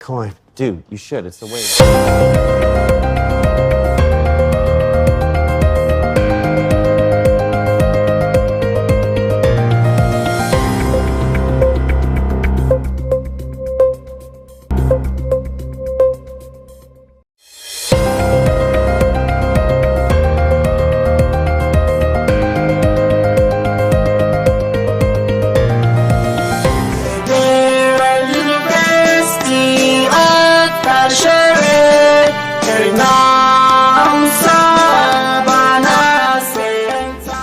Bitcoin. Dude, you should. It's the way.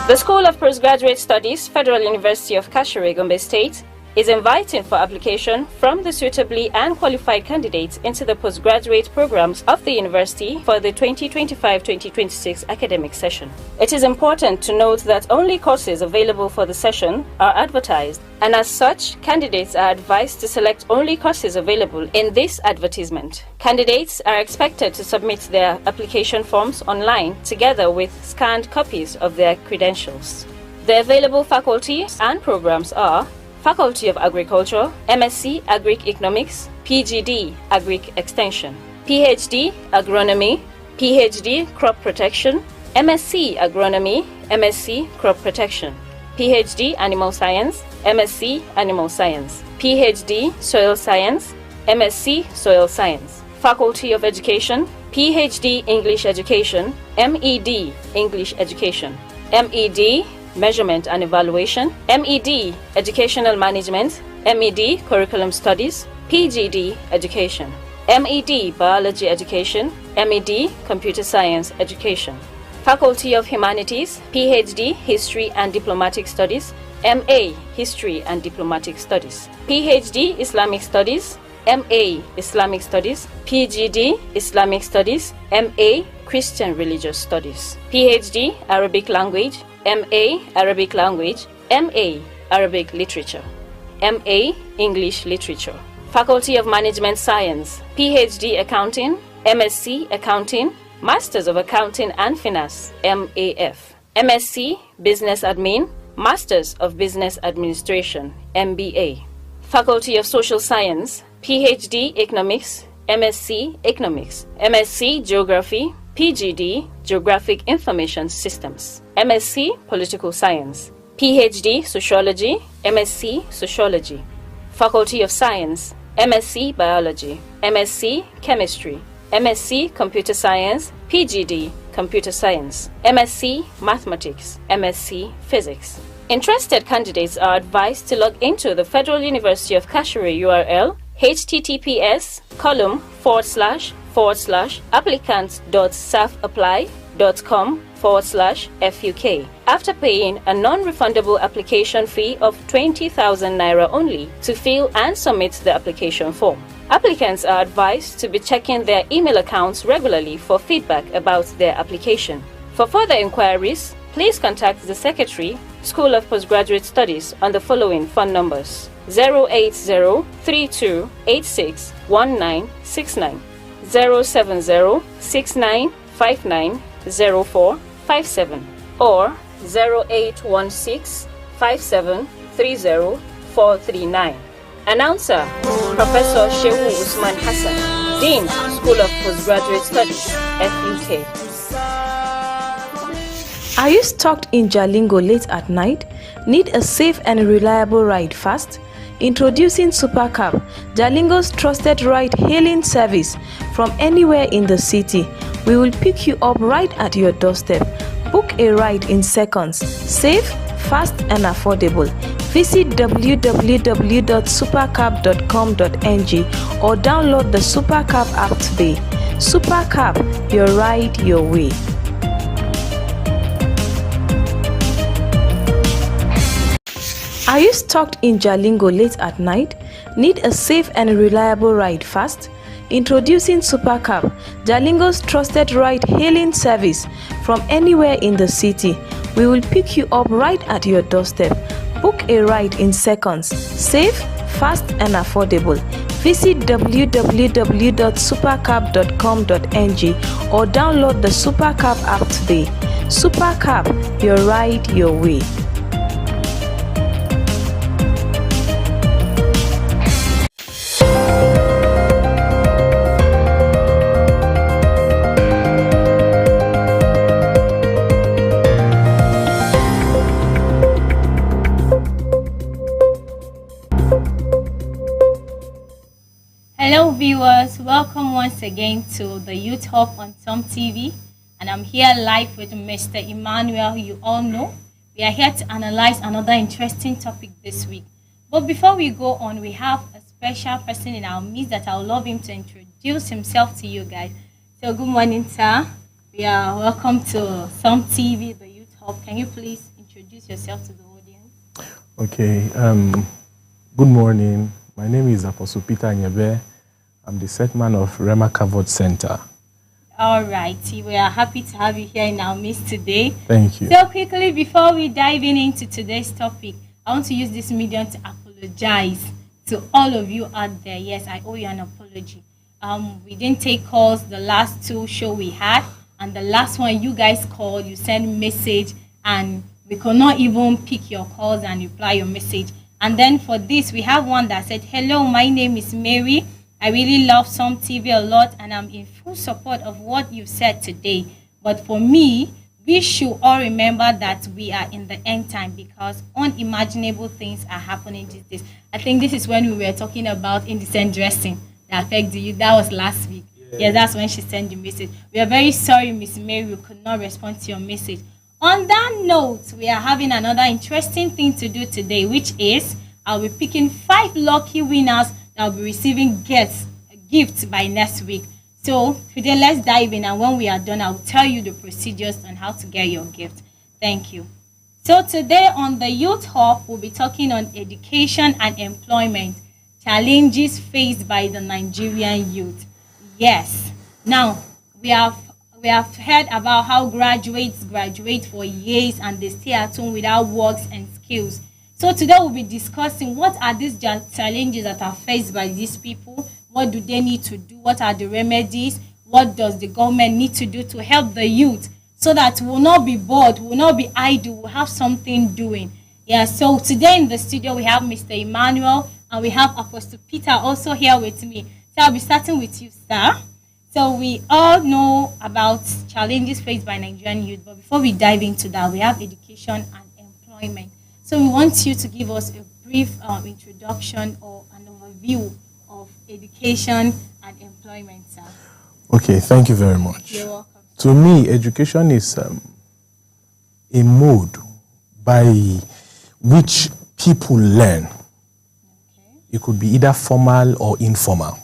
The School of Postgraduate Studies, Federal University of Kashere, Gombe State, is inviting for application from the suitably and qualified candidates into the postgraduate programs of the university for the 2025-2026 academic session. It is important to note that only courses available for the session are advertised, and as such, candidates are advised to select only courses available in this advertisement. Candidates are expected to submit their application forms online together with scanned copies of their credentials. The available faculties and programs are Faculty of Agriculture, MSc Agric Economics, PGD Agric Extension, PhD Agronomy, PhD Crop Protection, MSc Agronomy, MSc Crop Protection, PhD Animal Science, MSc Animal Science, PhD Soil Science, MSc Soil Science, Faculty of Education, PhD English Education, MEd English Education, MEd Measurement and Evaluation, MEd Educational Management, MEd Curriculum Studies, PGD Education, MEd Biology Education, MEd Computer Science Education, Faculty of Humanities, PhD History and Diplomatic Studies, MA History and Diplomatic Studies, PhD Islamic Studies, MA Islamic Studies, PGD Islamic Studies, MA Christian Religious Studies, PhD Arabic Language, MA Arabic Language, MA Arabic Literature, MA English Literature, Faculty of Management Science, PhD Accounting, MSc Accounting, Masters of Accounting and Finance, MAF, MSc Business Admin, Masters of Business Administration, MBA, Faculty of Social Science, PhD Economics, MSc Economics, MSc Geography, PGD Geographic Information Systems, MSc Political Science, PhD Sociology, MSc Sociology, Faculty of Science, MSc Biology, MSc Chemistry, MSc Computer Science, PGD Computer Science, MSc Mathematics, MSc Physics. Interested candidates are advised to log into the Federal University of Kashere URL https://applicants.safapply.com/FUK after paying a non-refundable application fee of 20,000 naira only to fill and submit the application form. Applicants are advised to be checking their email accounts regularly for feedback about their application. For further inquiries, please contact the Secretary, School of Postgraduate Studies on the following phone numbers: 080-3286-1969, 070-6959-0457, or 0816-5730-439. Announcer, Professor Shehu Usman Hassan, Dean, School of Postgraduate Studies, FUK. Are you stuck in Jalingo late at night? Need a safe and reliable ride fast? Introducing Supercab, Jalingo's trusted ride-hailing service from anywhere in the city. We will pick you up right at your doorstep. Book a ride in seconds. Safe, fast and affordable. Visit www.supercab.com.ng or download the Supercab app today. Supercab, your ride, your way. Are you stuck in Jalingo late at night? Need a safe and reliable ride fast? Introducing Supercab, Jalingo's trusted ride-hailing service from anywhere in the city. We will pick you up right at your doorstep. Book a ride in seconds. Safe, fast and affordable. Visit www.supercab.com.ng or download the Supercab app today. Supercab, your ride, your way. Hello viewers, welcome once again to the Youth Hub on Tom TV, and I'm here live with Mr. Emmanuel. You all know we are here to analyze another interesting topic this week. But before we go on, we have a special person in our midst that I would love him to introduce himself to you guys. So good morning, sir. We are welcome to Tom TV, the Youth Hub. Can you please introduce yourself to the audience? Okay. Good morning. My name is Apostle Peter Nyebe. I'm the set man of Rema Kavod Center. All right. We are happy to have you here in our midst today. Thank you. So quickly, before we dive into today's topic, I want to use this medium to apologize to all of you out there. Yes, I owe you an apology. We didn't take calls the last two show we had, and the last one you guys called, you sent message, and we could not even pick your calls and reply your message. And then for this, we have one that said, "Hello, my name is Mary. I really love Some TV a lot, and I'm in full support of what you said today. But for me, we should all remember that we are in the end time because unimaginable things are happening these days." I think this is when we were talking about indecent dressing that affects you. That was last week. Yeah, that's when she sent the message. We are very sorry, Miss Mary, we could not respond to your message. On that note, we are having another interesting thing to do today, which is I'll be picking 5 lucky winners that will be receiving gifts by next week. So today, let's dive in, and when we are done, I'll tell you the procedures on how to get your gift. Thank you. So today on the Youth Hub, we'll be talking on education and employment, challenges faced by the Nigerian youth. Yes. Now, we have heard about how graduates graduate for years and they stay at home without works and skills. So today we'll be discussing what are these challenges that are faced by these people, what do they need to do, what are the remedies, what does the government need to do to help the youth so that we'll not be bored, we'll not be idle, we'll have something doing. Yeah, so today in the studio we have Mr. Emmanuel and we have Apostle Peter also here with me. So I'll be starting with you, sir. So we all know about challenges faced by Nigerian youth, but before we dive into that, we have education and employment. So we want you to give us a brief introduction or an overview of education and employment, sir. Okay, thank you very much. You're welcome. To me, education is a mode by which people learn. Okay. It could be either formal or informal.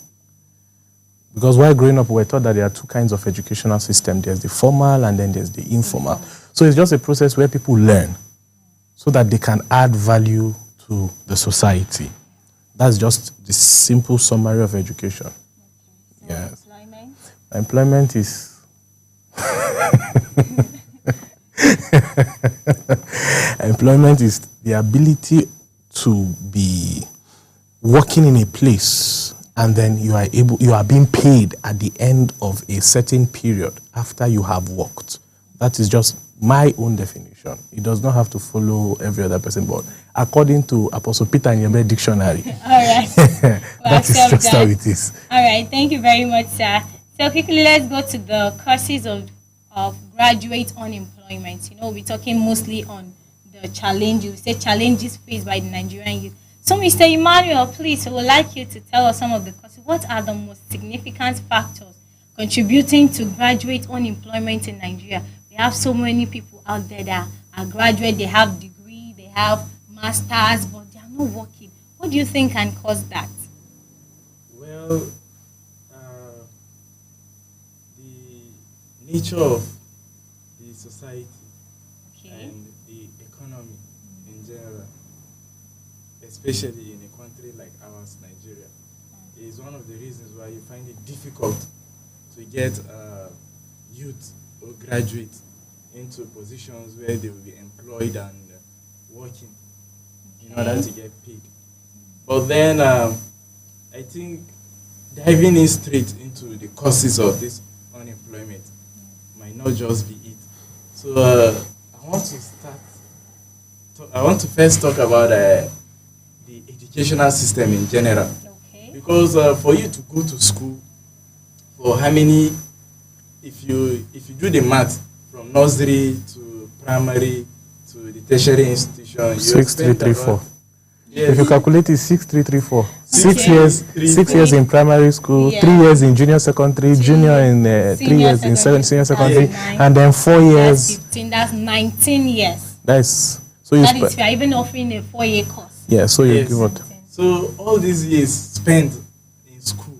Because while growing up, we were taught that there are 2 kinds of educational system. There's the formal and then there's the informal. So it's just a process where people learn so that they can add value to the society. That's just the simple summary of education. Okay. So Yes. employment? Employment is employment is the ability to be working in a place and then you are being paid at the end of a certain period after you have worked. That is just my own definition. It does not have to follow every other person, but according to Apostle Peter Nyebe dictionary, All right. that is just how it is. All right. Thank you very much, sir. So quickly, let's go to the causes of graduate unemployment. You know, we're talking mostly on the challenges. We say challenges faced by the Nigerian youth. So, Mr. Emmanuel, please, I would like you to tell us some of the causes. What are the most significant factors contributing to graduate unemployment in Nigeria? We have so many people out there that are graduate, they have degree, they have masters, but they are not working. What do you think can cause that? Well, the nature of the society Okay. and the economy in general, especially in a country like ours, Nigeria, is one of the reasons why you find it difficult to get youth or graduates into positions where they will be employed and working in order to get paid. But then I think diving in straight into the causes of this unemployment might not just be it. So I want to first talk about the educational system in general. Okay. Because for you to go to school, for how many, if you do the math from nursery to primary to the tertiary institution, you 6334. Yes. If you calculate it, 6334. 6 Okay. years, 6 years in primary school, Yeah. 3 years in junior secondary, junior in 3 Senior years in senior secondary, that's 9. and then 4 That's years. 15, that's 19 years. That's so you That is, spend. we are even offering a 4-year course. Yeah, so you Yes. give what? So all these years spent in school,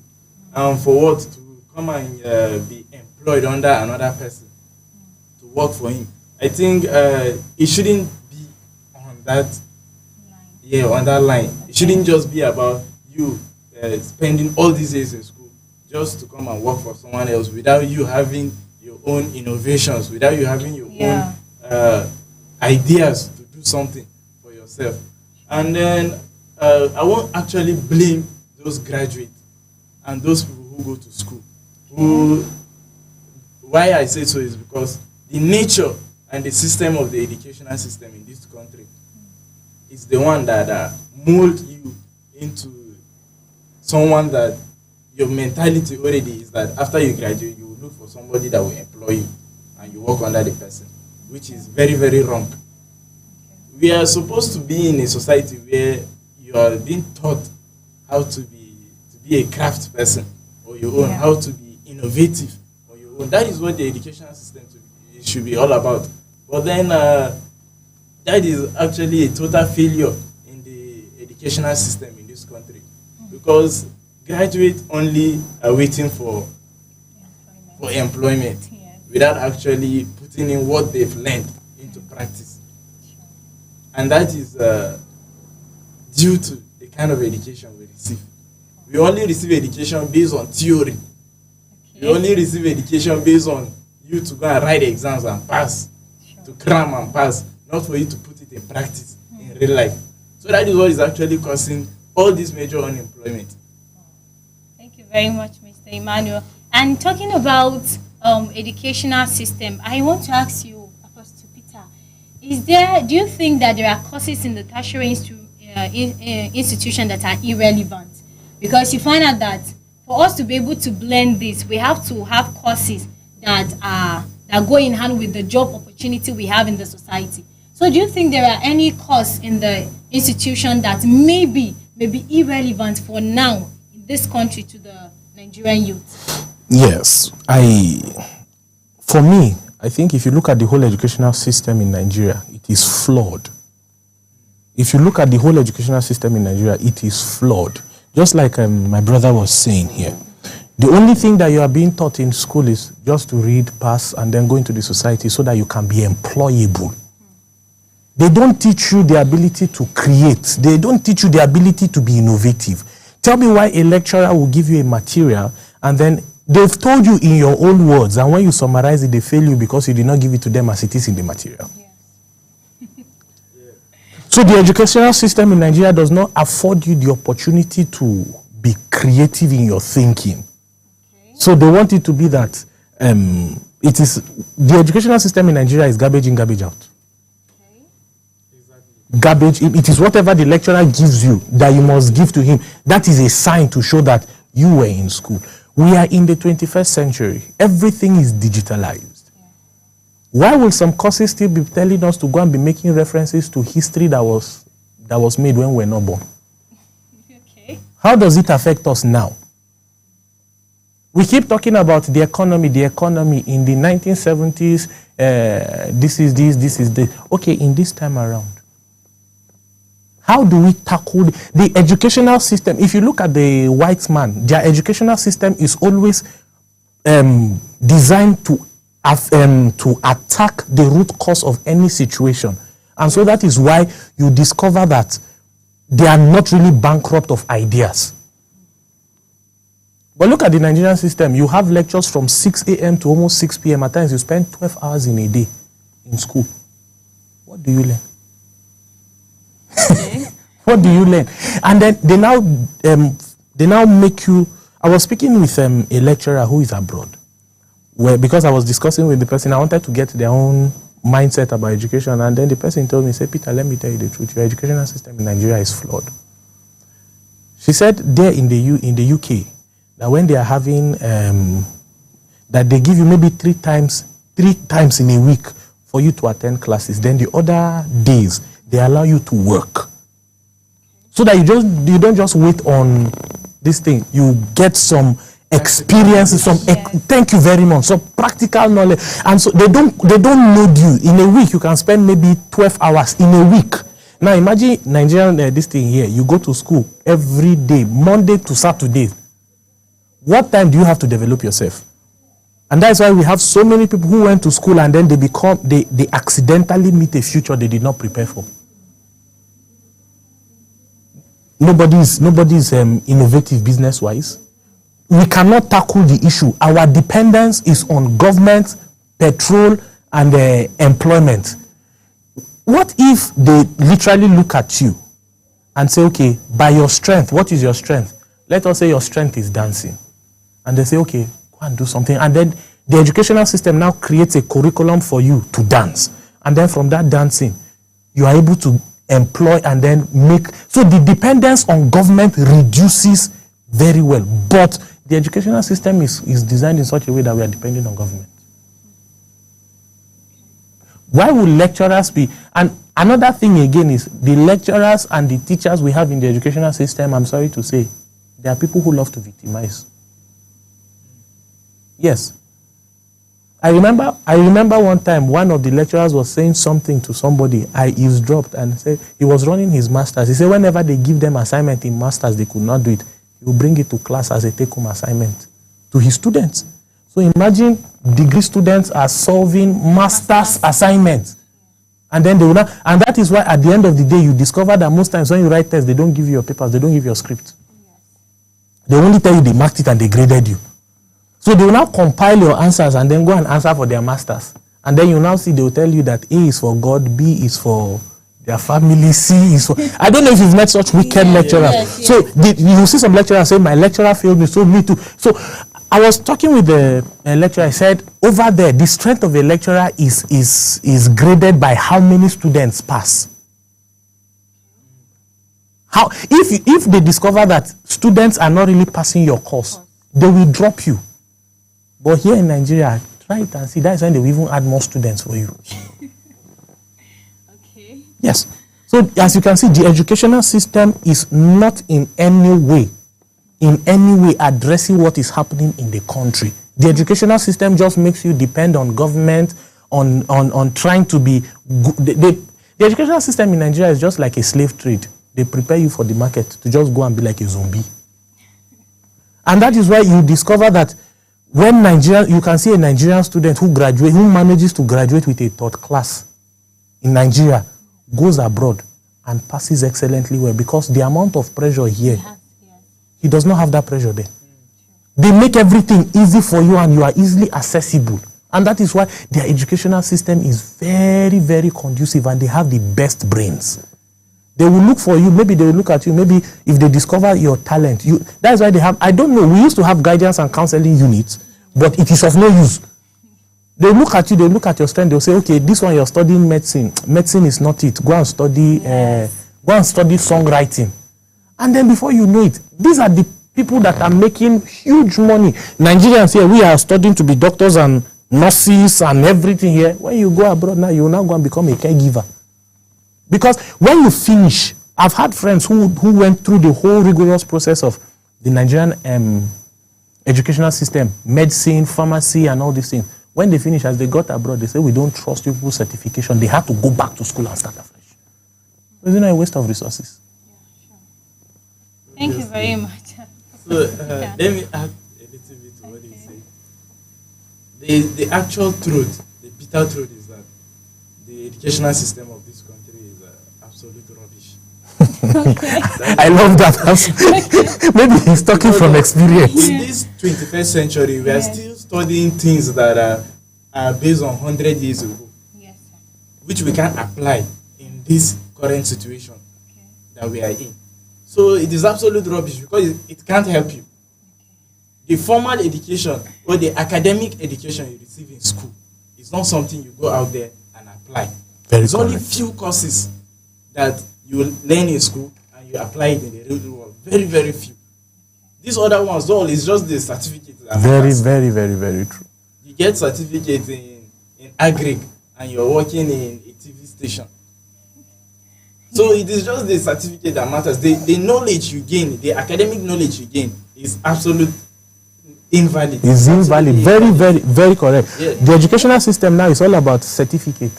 for what? To come and be employed under another person to work for him. I think it shouldn't be on that on that line. It shouldn't just be about you spending all these years in school just to come and work for someone else without you having your own innovations, without you having your Yeah. own ideas to do something for yourself. And then I won't actually blame those graduates and those people who go to school. Why I say so is because the nature and the system of the educational system in this country is the one that mold you into someone that your mentality already is that after you graduate, you will look for somebody that will employ you and you work under the person, which is very, very wrong. We are supposed to be in a society where you are being taught how to be a craft person or your own, how to be innovative or your own. That is what the educational system should be all about. But then that is actually a total failure in the educational system in this country, because graduates only are waiting for employment without actually putting in what they've learned into practice. And that is due to the kind of education we receive. We only receive education based on theory. We only receive education based on you to go and write exams and pass, to cram and pass, not for you to put it in practice in real life. So that is what is actually causing all this major unemployment. Thank you very much, Mr. Emmanuel. And talking about educational system, I want to ask you, Apostle Peter, do you think that there are courses in the tertiary institution that are irrelevant? Because you find out that for us to be able to blend this, we have to have courses that go in hand with the job opportunity we have in the society. So do you think there are any courses in the institution that may be irrelevant for now in this country to the Nigerian youth? Yes, for me, I think if you look at the whole educational system in Nigeria, it is flawed. If you look at the whole educational system in Nigeria, it is flawed. Just like my brother was saying here. The only thing that you are being taught in school is just to read, pass, and then go into the society so that you can be employable. They don't teach you the ability to create. They don't teach you the ability to be innovative. Tell me why a lecturer will give you a material and then they've told you in your own words, and when you summarize it, they fail you because you did not give it to them as it is in the material. So the educational system in Nigeria does not afford you the opportunity to be creative in your thinking. So they want it to be that the educational system in Nigeria is garbage in, garbage out. Garbage, it is whatever the lecturer gives you that you must give to him. That is a sign to show that you were in school. We are in the 21st century. Everything is digitalized. Why will some courses still be telling us to go and be making references to history that was made when we were not born? Okay. How does it affect us now? We keep talking about the economy in the 1970s. This is this. Okay, in this time around, how do we tackle the educational system? If you look at the white man, their educational system is always designed to attack the root cause of any situation. And so that is why you discover that they are not really bankrupt of ideas. But look at the Nigerian system. You have lectures from 6 a.m. to almost 6 p.m. At times you spend 12 hours in a day in school. What do you learn? What do you learn? And then they now make you... I was speaking with a lecturer who is abroad. Because I was discussing with the person, I wanted to get their own mindset about education, and then the person told me, say, Peter, let me tell you the truth. Your educational system in Nigeria is flawed. She said there in the UK, that when they are having, that they give you maybe three times in a week for you to attend classes. Then the other days, they allow you to work. so that you don't just wait on this thing. You get some experience, thank you very much, some practical knowledge, and so they don't load you. In a week you can spend maybe 12 hours in a week. Now imagine Nigerian this thing here. You go to school every day, Monday to Saturday. What time do you have to develop yourself? And that's why we have so many people who went to school and then they accidentally meet a future they did not prepare for. Nobody's innovative business-wise. We cannot tackle the issue. Our dependence is on government, petrol, and employment. What if they literally look at you and say, okay, by your strength, what is your strength? Let us say your strength is dancing. And they say, okay, go and do something. And then the educational system now creates a curriculum for you to dance. And then from that dancing, you are able to employ and then make. So the dependence on government reduces very well. But the educational system is designed in such a way that we are depending on government. Why would lecturers be? And another thing again is the lecturers and the teachers we have in the educational system, I'm sorry to say, they are people who love to victimize. Yes. I remember one time one of the lecturers was saying something to somebody. I eavesdropped and said he was running his masters. He said whenever they give them assignment in masters, they could not do it. He will bring it to class as a take-home assignment to his students. So imagine degree students are solving master's assignments. And then they will not, and that is why at the end of the day you discover that most times when you write tests, they don't give you your papers, they don't give you your script. They only tell you they marked it and they graded you. So they will now compile your answers and then go and answer for their masters. And then you now see they will tell you that A is for God, B is for their family, C is for... I don't know if you've met such wicked lecturers. Yes. So you see some lecturers say, my lecturer failed me, so me too. So I was talking with the lecturer. I said, over there, the strength of a lecturer is graded by how many students pass. How if they discover that students are not really passing your course, they will drop you. But here in Nigeria, try it and see. That's when they will even add more students for you. Okay. Yes. So as you can see, the educational system is not in any way addressing what is happening in the country. The educational system just makes you depend on government, on trying to be good. The educational system in Nigeria is just like a slave trade. They prepare you for the market to just go and be like a zombie. And that is why you discover that when you can see a Nigerian student who manages to graduate with a third class in Nigeria, goes abroad and passes excellently well because the amount of pressure here, he does not have that pressure there. They make everything easy for you and you are easily accessible. And that is why their educational system is very, very conducive and they have the best brains. They will look for you, maybe they will look at you, maybe if they discover your talent. That's why they have, I don't know, we used to have guidance and counseling units, but it is of no use. They look at you, they look at your strength, they'll say, okay, this one you're studying medicine. Medicine is not it. Go and study songwriting. And then before you know it, these are the people that are making huge money. Nigerians here, we are studying to be doctors and nurses and everything here. When you go abroad now, you will now go and become a caregiver. Because when you finish, I've had friends who went through the whole rigorous process of the Nigerian educational system, medicine, pharmacy, and all these things. When they finish, as they got abroad, they say, we don't trust people's certification. They have to go back to school and start afresh. Isn't that a waste of resources? Yeah, sure. Thank you very much. So let me add a little bit to what you say. The actual truth, the bitter truth is that the educational system of this country is absolute rubbish. I love that. Maybe he's talking from experience. In this 21st century, we are still studying things that are based on 100 years ago, Yes, sir. which we can apply in this current situation that we are in. So it is absolute rubbish because it can't help you. The formal education or the academic education you receive in school is not something you go out there and apply. There's only few courses that you learn in school and you apply it in the real world. Very, very few. These other ones, all is just the certificate. Very, very, very, very true. You get certificate in agric and you're working in a TV station. So it is just the certificate that matters. The knowledge you gain, the academic knowledge you gain, is absolute invalid. It's invalid. Very, very, very correct. Yeah. The educational system now is all about certificate.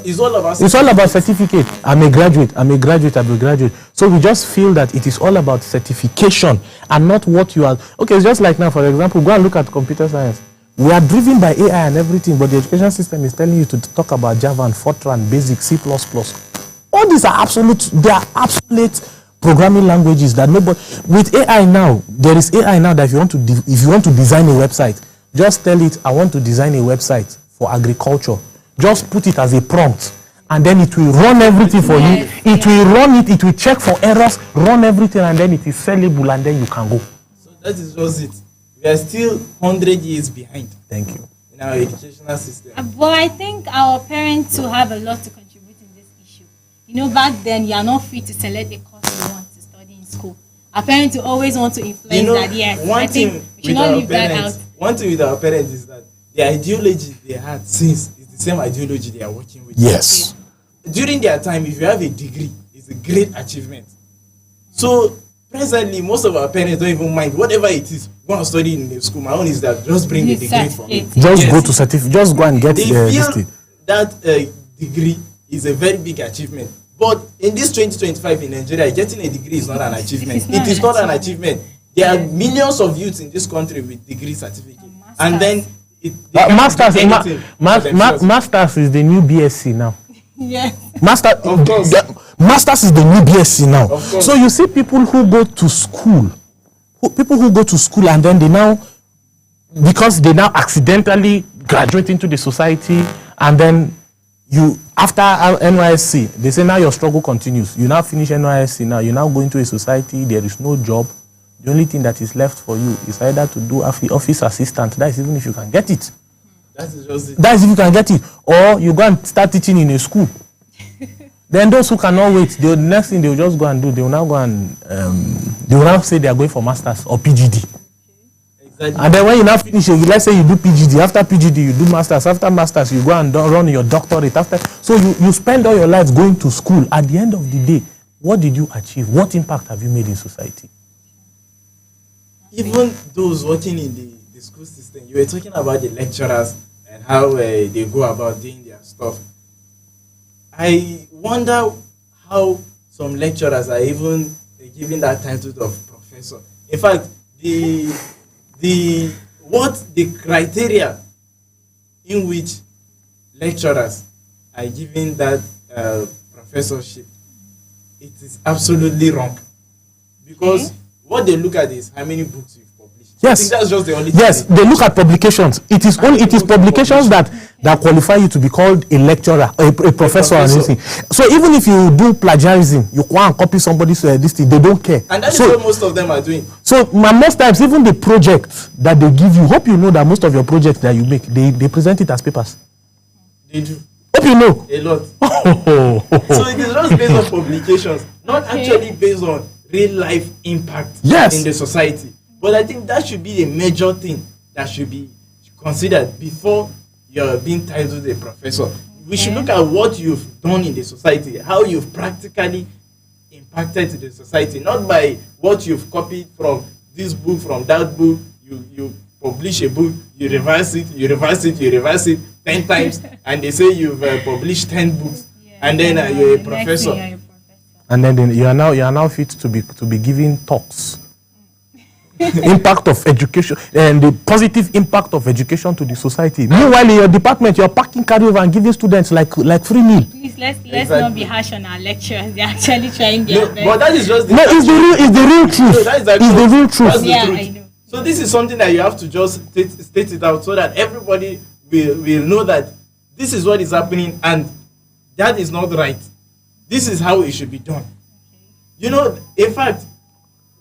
It's all about. It's all about certificate. I'm a graduate. I'm a graduate. I'm a graduate. So we just feel that it is all about certification and not what you are. Okay, it's just like now, for example, go and look at computer science. We are driven by AI and everything, but the education system is telling you to talk about Java and Fortran, Basic, C++. All these are they are absolute programming languages that nobody. With AI now, there is AI now that if you want to design a website, just tell it, I want to design a website for agriculture. Just put it as a prompt, and then it will run everything for you. It will run it. It will check for errors, run everything, and then it is sellable, and then you can go. So that is just it. We are still 100 years behind. Thank you. In our educational system. But I think our parents will have a lot to contribute in this issue. You know, back then you are not free to select the course you want to study in school. Our parents will always want to influence that. Yes, one I thing think we should not leave that out. One thing with our parents is that the ideology they had since is the same ideology they are working with. Yes. During their time, if you have a degree, it's a great achievement. So presently, most of our parents don't even mind whatever it is. Go and study in the school. My own is that just bring a degree for me. Just go to certificate. Just go and get They this feel thing. that degree is a very big achievement. But in this 2025 in Nigeria, getting a degree is not an achievement. It is not an achievement. There are millions of youths in this country with degree certificate, and then Masters is the new BSc now. Yes. Of course. Masters is the new BSc now. Of course. So you see people who go to school, and then they now, because they now accidentally graduate into the society, and then you, after NYSC, they say now your struggle continues. You now finish NYSC, now you now go into a society, there is no job. The only thing that is left for you is either to do office assistant. That is even if you can get it. That is just it. That is if you can get it. Or you go and start teaching in a school. Then those who cannot wait, the next thing they will just go and do, they will now go and they will now say they are going for masters or PGD. Exactly. And then when you now finish, let's say you do PGD. After PGD, you do masters. After masters, you go and run your doctorate. So you spend all your life going to school. At the end of the day, what did you achieve? What impact have you made in society? Even those working in the school system, you were talking about the lecturers and how they go about doing their stuff. I wonder how some lecturers are even given that title of professor. In fact, the criteria in which lecturers are given that professorship, it is absolutely wrong. Because what they look at is how many books you've published. Yes. I think that's just the only thing. Yes, they look at publications. It is publications that qualify you to be called a lecturer, a professor, or anything. So even if you do plagiarism, you go and copy somebody's this thing, they don't care. And that is what most of them are doing. So most times, even the projects that they give you, hope you know that most of your projects that you make, they present it as papers. They do. Hope you know. A lot. So it is just based on publications, not actually based on real life impact in the society. But I think that should be a major thing that should be considered before you're being titled a professor. We should look at what you've done in the society, how you've practically impacted the society, not by what you've copied from this book, from that book. You publish a book, you revise it 10 times, and they say you've published 10 books, and then you're a professor. And then you are now fit to be giving talks. Impact of education and the positive impact of education to the society. Meanwhile, in your department, you are packing carryover and giving students like free meal. Please let's not be harsh on our lecturers. They're actually trying their best. But that is just it's the real truth. No, that is it's the real truth. That's the truth. I know. So this is something that you have to just state it out so that everybody will know that this is what is happening and that is not right. This is how it should be done. You know, in fact,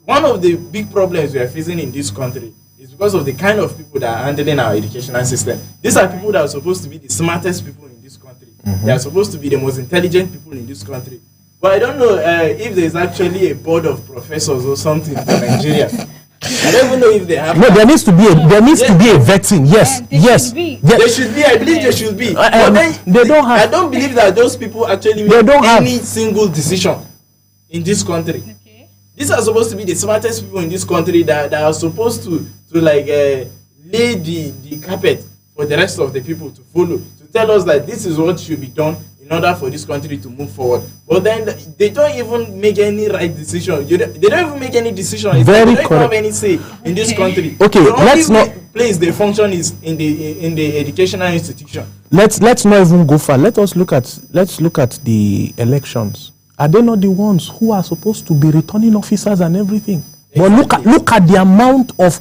one of the big problems we are facing in this country is because of the kind of people that are handling our educational system. These are people that are supposed to be the smartest people in this country. They are supposed to be the most intelligent people in this country. But I don't know if there's actually a board of professors or something in Nigeria. I don't even know if they have. No, there needs to be a vetting. Yes, There yes, should be. yes. They should be. I believe they should be. But then they don't have. I don't believe that those people actually They make don't have. any single decision in this country. Okay. These are supposed to be the smartest people in this country that are supposed to like lay the carpet for the rest of the people to follow, to tell us that this is what should be done in order for this country to move forward. But then they don't even make any right decision. They don't even make any decision. Very they don't correct. have any say in this country. Okay, the only let's not- place they function is in the educational institution. Let's not even go far. Let's look at the elections. Are they not the ones who are supposed to be returning officers and everything? Exactly. But look at the amount of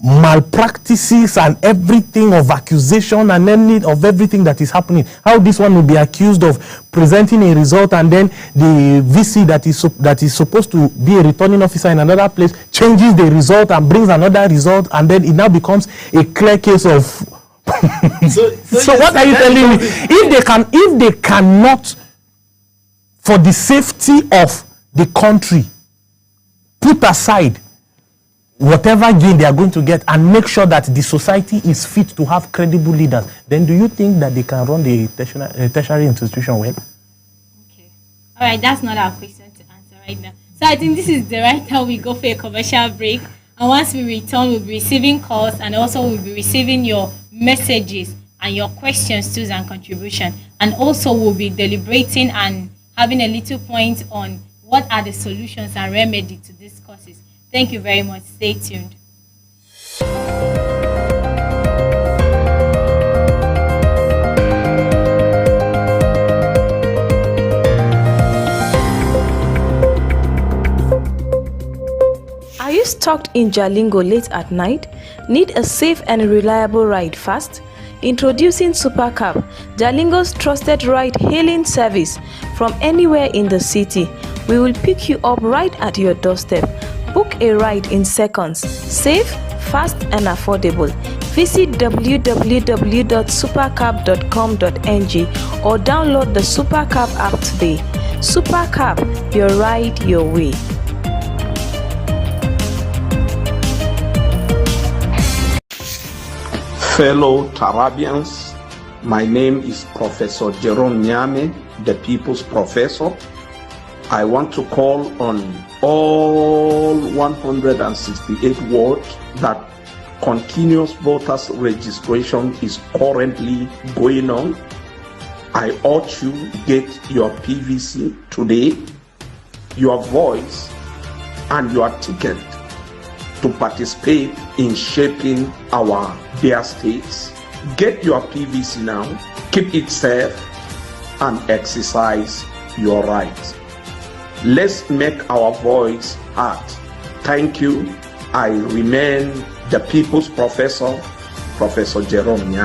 malpractices and everything, of accusation and any of everything that is happening. How this one will be accused of presenting a result, and then the VC that is supposed to be a returning officer in another place changes the result and brings another result, and then it now becomes a clear case of. So what are you telling me? If they cannot, for the safety of the country, put aside whatever gain they are going to get and make sure that the society is fit to have credible leaders, then do you think that they can run the tertiary institution well? Okay. All right, that's not our question to answer right now. So I think this is the right time we go for a commercial break. And once we return, we'll be receiving calls, and also we'll be receiving your messages and your questions too and contribution. And also we'll be deliberating and having a little point on what are the solutions and remedy to these causes. Thank you very much. Stay tuned. Are you stuck in Jalingo late at night? Need a safe and reliable ride fast? Introducing Supercab, Jalingo's trusted ride-hailing service from anywhere in the city. We will pick you up right at your doorstep. Book a ride in seconds. Safe, fast and affordable. Visit www.supercab.com.ng or download the Supercab app today. Supercab, your ride your way. Fellow Tarabians, my name is Professor Jerome Nyame, the People's Professor. I want to call on all 168 wards that continuous voters registration is currently going on. I urge you to get your PVC today, your voice and your ticket to participate in shaping our dear states. Get your PVC now, keep it safe, and exercise your rights. Let's make our voice heard. Thank you. I remain the People's Professor, Professor Jerome Nyame.